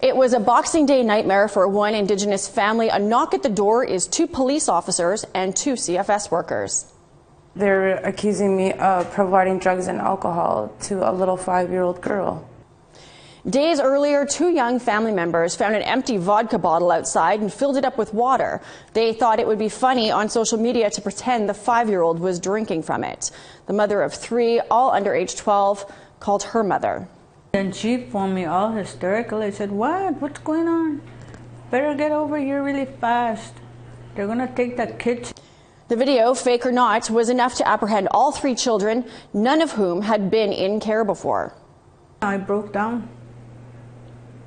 It was a Boxing Day nightmare for one Indigenous family. A knock at the door is 2 police officers and 2 CFS workers. They're accusing me of providing drugs and alcohol to a little 5-year-old girl. Days earlier, 2 young family members found an empty vodka bottle outside and filled it up with water. They thought it would be funny on social media to pretend the 5-year-old was drinking from it. The mother of 3, all under age 12, called her mother. And she phoned me all hysterical. I said, "What? What's going on? Better get over here really fast. They're going to take that kid." The video, fake or not, was enough to apprehend all 3 children, none of whom had been in care before. I broke down.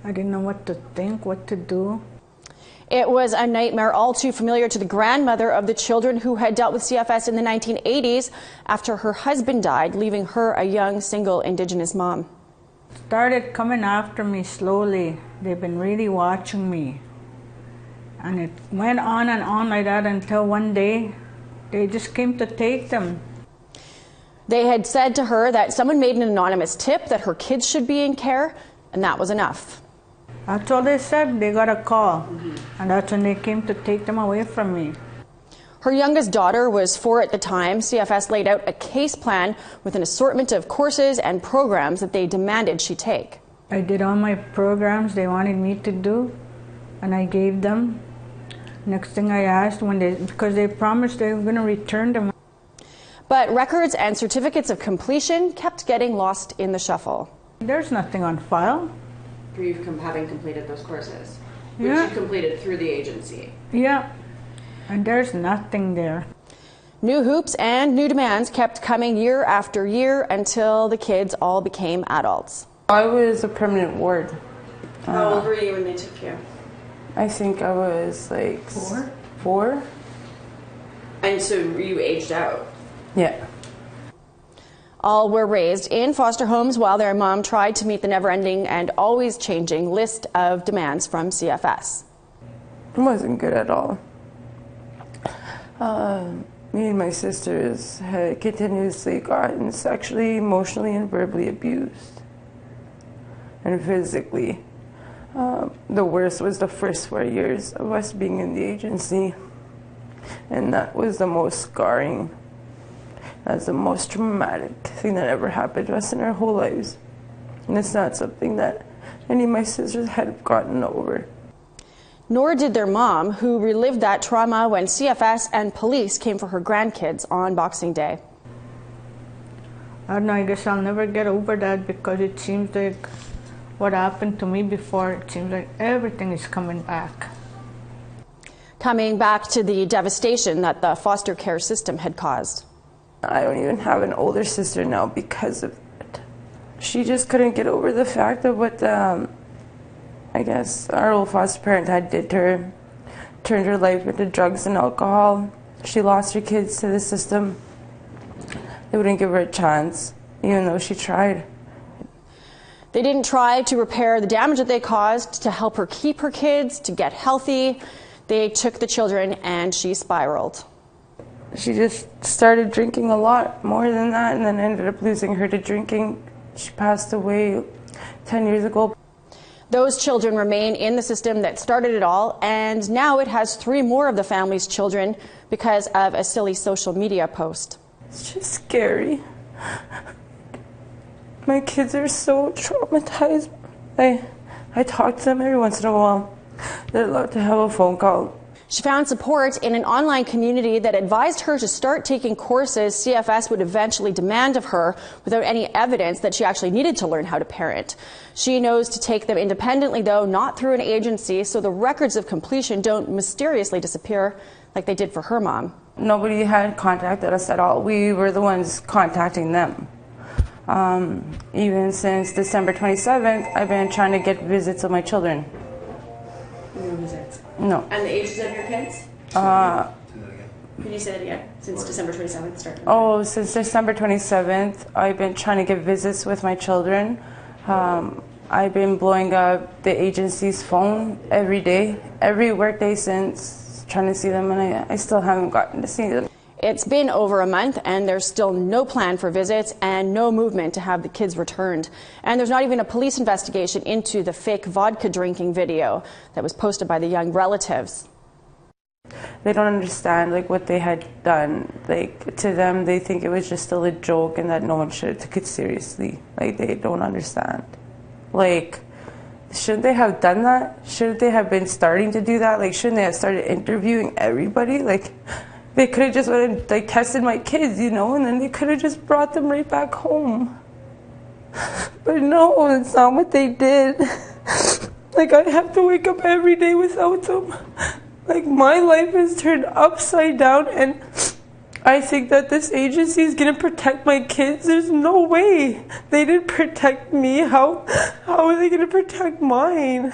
I didn't know what to think, what to do. It was a nightmare all too familiar to the grandmother of the children who had dealt with CFS in the 1980s after her husband died, leaving her a young, single Indigenous mom. Started coming after me slowly. They've been really watching me. And it went on and on like that until one day they just came to take them. They had said to her that someone made an anonymous tip that her kids should be in care, and that was enough. That's all they said. They got a call. And that's when they came to take them away from me. Her youngest daughter was 4 at the time. CFS laid out a case plan with an assortment of courses and programs that they demanded she take. I did all my programs they wanted me to do, and I gave them. Next thing I asked, because they promised they were going to return them. But records and certificates of completion kept getting lost in the shuffle. There's nothing on file. For you having completed those courses, which Yeah. you completed through the agency. Yeah. And there's nothing there. New hoops and new demands kept coming year after year until the kids all became adults. I was a permanent ward. How old were you when they took you? I think I was like 4. And so you aged out? Yeah. All were raised in foster homes while their mom tried to meet the never-ending and always changing list of demands from CFS. It wasn't good at all. Me and my sisters had continuously gotten sexually, emotionally, and verbally abused. And physically. The worst was the first 4 years of us being in the agency. And that was the most scarring. That's the most traumatic thing that ever happened to us in our whole lives. And it's not something that any of my sisters had gotten over. Nor did their mom, who relived that trauma when CFS and police came for her grandkids on Boxing Day. I don't know, I guess I'll never get over that because it seems like what happened to me before, it seems like everything is coming back. Coming back to the devastation that the foster care system had caused. I don't even have an older sister now because of it. She just couldn't get over the fact of what I guess our old foster parent had did to her. Turned her life into drugs and alcohol. She lost her kids to the system. They wouldn't give her a chance, even though she tried. They didn't try to repair the damage that they caused, to help her keep her kids, to get healthy. They took the children and she spiraled. She just started drinking a lot more than that and then ended up losing her to drinking. She passed away 10 years ago. Those children remain in the system that started it all, and now it has 3 more of the family's children because of a silly social media post. It's just scary. My kids are so traumatized. I talk to them every once in a while. They're allowed to have a phone call. She found support in an online community that advised her to start taking courses CFS would eventually demand of her without any evidence that she actually needed to learn how to parent. She knows to take them independently, though, not through an agency, so the records of completion don't mysteriously disappear like they did for her mom. Nobody had contacted us at all. We were the ones contacting them. Even since December 27th, I've been trying to get visits of my children. No visits? No. And the ages of your kids? Can you say that again? Since December 27th started? Oh, since December 27th, I've been trying to get visits with my children. I've been blowing up the agency's phone every day, every work day since, trying to see them, and I still haven't gotten to see them. It's been over a month and there's still no plan for visits and no movement to have the kids returned. And there's not even a police investigation into the fake vodka drinking video that was posted by the young relatives. They don't understand like what they had done. Like to them, they think it was just still a joke and that no one should have took it seriously. Like they don't understand. Like, shouldn't they have done that? Shouldn't they have been starting to do that? Like, shouldn't they have started interviewing everybody? Like, they could have just went and like tested my kids, you know, and then they could have just brought them right back home. But no, that's not what they did. Like, I have to wake up every day without them. Like, my life is turned upside down, and I think that this agency is going to protect my kids. There's no way. They didn't protect me. How are they going to protect mine?